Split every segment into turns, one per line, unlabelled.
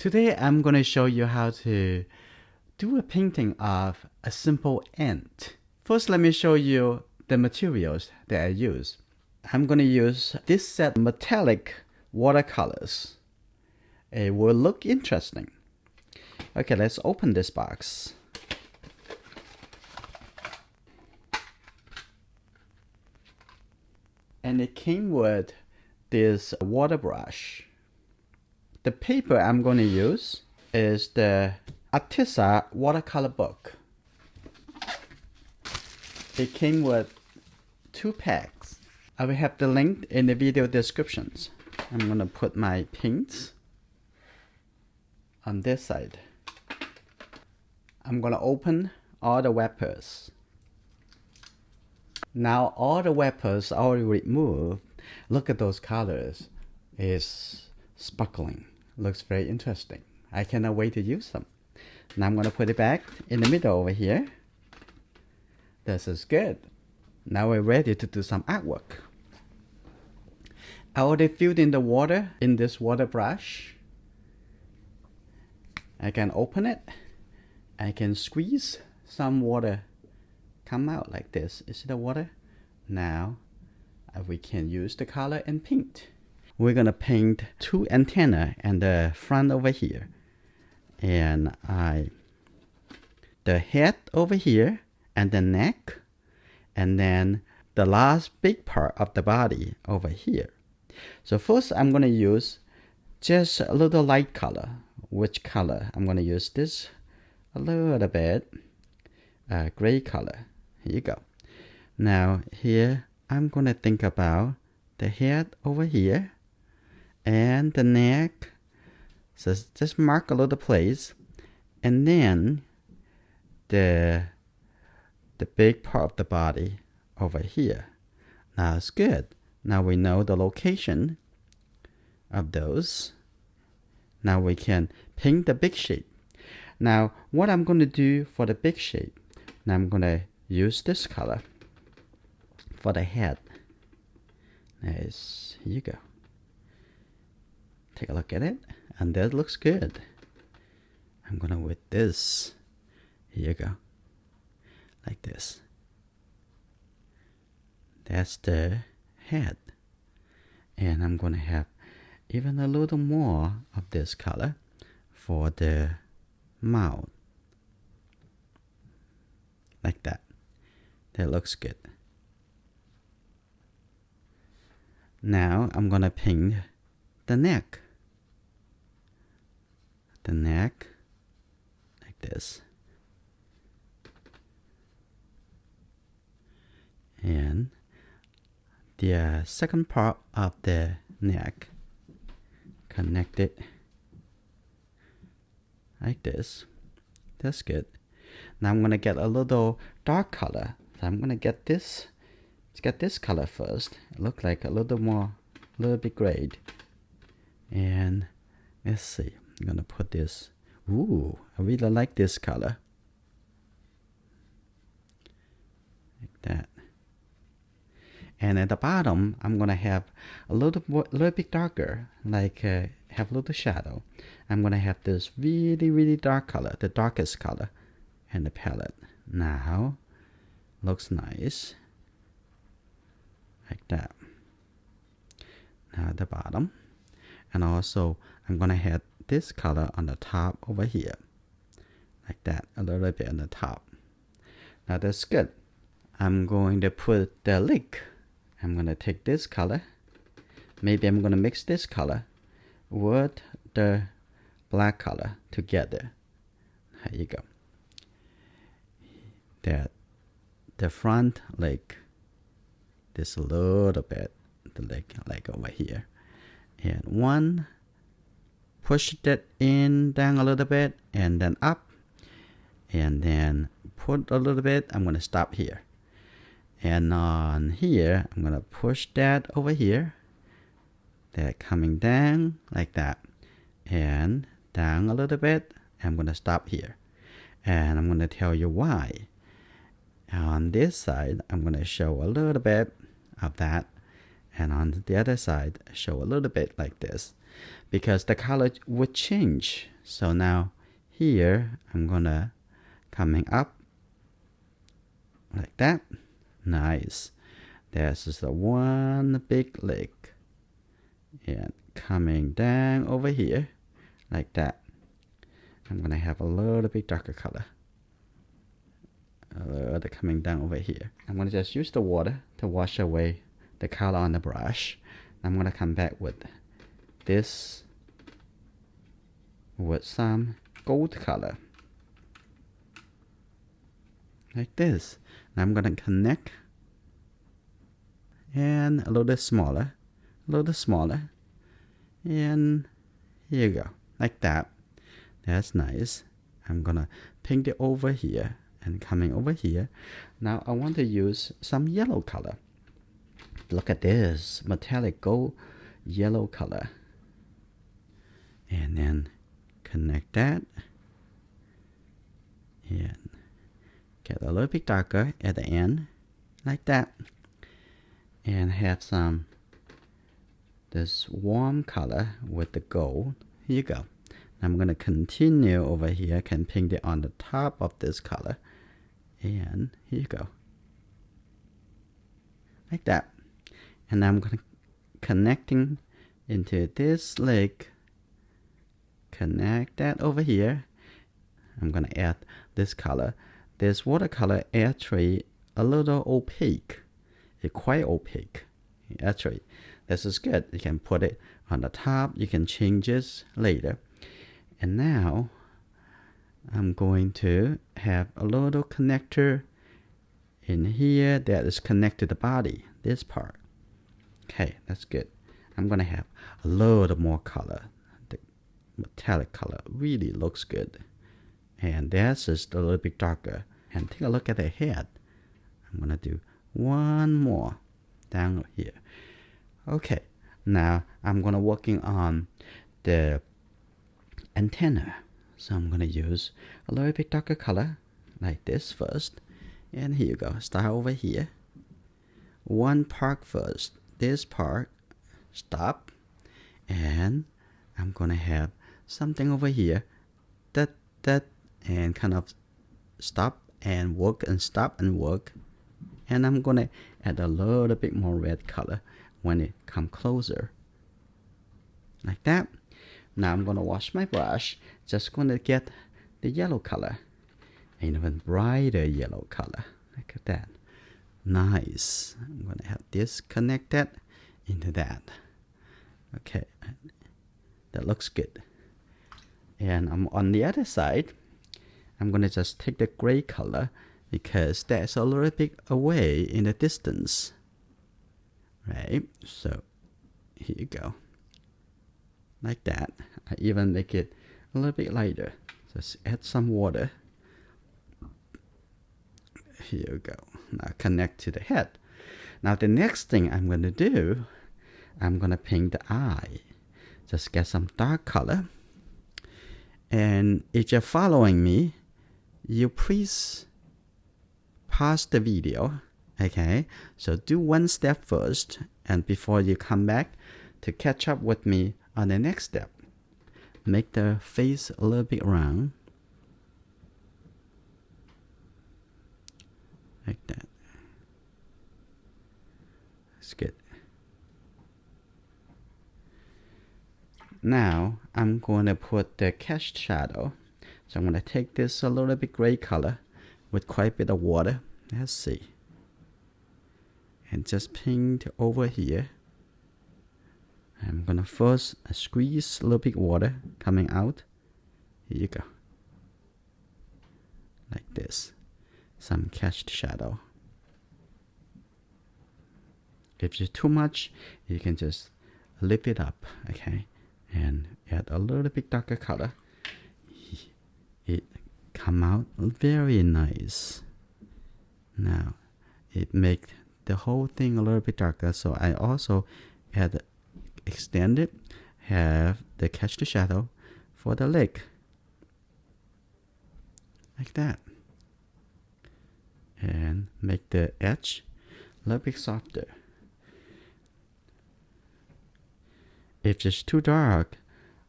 Today I'm going to show you how to do a painting of a simple ant. First, let me show you the materials that I use. I'm going to use this set of metallic watercolors. It will look interesting. Okay, let's open this box. And it came with this water brush. The paper I'm going to use is the Artisa watercolor book. It came with 2 packs. I will have the link in the video descriptions. I'm going to put my paints on this side. I'm going to open all the wrappers. Now all the wrappers are already removed. Look at those colors. It's sparkling. Looks very interesting. I cannot wait to use them. Now I'm going to put it back in the middle over here. This is good. Now we're ready to do some artwork. I already filled in the water in this water brush. I can open it. I can squeeze some water come out like this. You see the water? Now we can use the color and paint. We're gonna paint 2 antennae and the front over here, and the head over here and the neck, and then the last big part of the body over here. So first I'm gonna use just a little light color. Which color? I'm gonna use this a little bit gray color. Here you go. Now here I'm gonna think about the head over here and the neck. So just mark a little place, and then the big part of the body over here. Now it's good. Now we know the location of those. Now we can paint the big shape. Now what I'm going to do for the big shape, now I'm going to use this color for the head. Nice. Here you go. Take a look at it, and that looks good. I'm gonna with this. Here you go. Like this. That's the head. And I'm gonna have even a little more of this color for the mouth. Like that. That looks good. Now I'm gonna paint the neck. The neck like this, and the second part of the neck connected like this. That's good. Now I'm gonna get a little dark color. So I'm gonna get this. Let's get this color first. It looks like a little bit gray. And let's see. I'm gonna put this. Ooh, I really like this color. Like that. And at the bottom, I'm gonna have a little bit darker, like have a little shadow. I'm gonna have this really dark color, the darkest color, in the palette. Now, looks nice. Like that. Now at the bottom. And also, I'm gonna have this color on the top over here. Like that, a little bit on the top. Now that's good. I'm going to put the leg. I'm gonna take this color. Maybe I'm gonna mix this color with the black color together. There you go. The front leg. This a little bit, the leg like over here. And one, push it in down a little bit, and then up, and then put a little bit. I'm going to stop here, and on here I'm going to push that over here, that coming down like that, and down a little bit. I'm going to stop here, and I'm going to tell you why. On this side I'm going to show a little bit of that, and on the other side show a little bit like this, because the color would change. So now here I'm gonna coming up like that. Nice. This is the one big leg, and coming down over here like that. I'm gonna have a little bit darker color. Coming down over here. I'm gonna just use the water to wash away the color on the brush. I'm gonna come back with this with some gold color like this. Now I'm gonna connect and a little smaller, and here you go, like that. That's nice. I'm gonna paint it over here and coming over here. Now I want to use some yellow color. Look at this metallic gold yellow color, and then connect that and get a little bit darker at the end like that, and have some this warm color with the gold. Here you go. I'm going to continue over here, can paint it on the top of this color, and here you go, like that. And I'm going to connecting into this leg, connect that over here. I'm going to add this color. This watercolor actually a little opaque. It's quite opaque. Actually, this is good. You can put it on the top. You can change this later. And now I'm going to have a little connector in here that is connected to the body, this part. Okay, that's good. I'm going to have a little more color. The metallic color really looks good. And that's just a little bit darker. And take a look at the head. I'm going to do one more down here. Okay, now I'm going to working on the antenna. So I'm going to use a little bit darker color like this first. And here you go. Start over here. One part first. This part. Stop. And I'm going to have something over here. That. And kind of stop and work and stop and work. And I'm going to add a little bit more red color when it comes closer. Like that. Now I'm going to wash my brush. Just going to get the yellow color. An even brighter yellow color. Look at that. Nice. I'm going to have this connected into that. Okay. That looks good. And I'm on the other side. I'm going to just take the gray color because that's a little bit away in the distance. Right? So here you go. Like that. I even make it a little bit lighter. Just add some water. Here you go. Now connect to the head. Now the next thing I'm going to do, I'm going to paint the eye. Just get some dark color. And if you're following me, you please pause the video. Okay? So do one step first, and before you come back to catch up with me on the next step. Make the face a little bit round. Like that. That's good. Now I'm going to put the cast shadow. So I'm going to take this a little bit gray color with quite a bit of water. Let's see. And just paint over here. I'm going to first squeeze a little bit water coming out. Here you go. Like this. Some cast shadow. If it's too much, you can just lift it up. Okay. And add a little bit darker color. It come out very nice. Now it make the whole thing a little bit darker, so I also add extend it, have the catch the shadow for the leg like that, and make the edge a little bit softer. If it's too dark,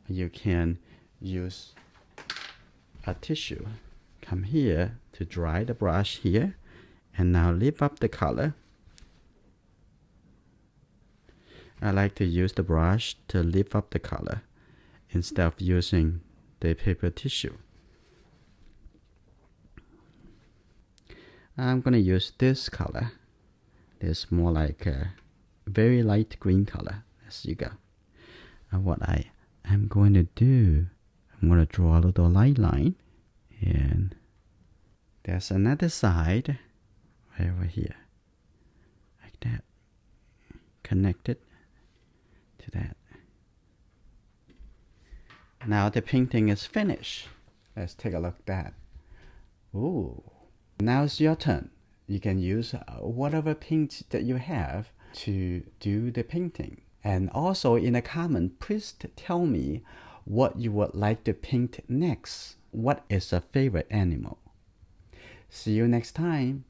you can use a tissue. Come here to dry the brush here. And now lift up the color. I like to use the brush to lift up the color instead of using the paper tissue. I'm going to use this color. It's more like a very light green color. As you go. And what I am going to do, I'm going to draw a little light line. And there's another side right over here. Like that. Connected to that. Now the painting is finished. Let's take a look at that. Ooh. Now it's your turn. You can use whatever paint that you have to do the painting. And also in the comment, please tell me what you would like to paint next. What is your favorite animal? See you next time.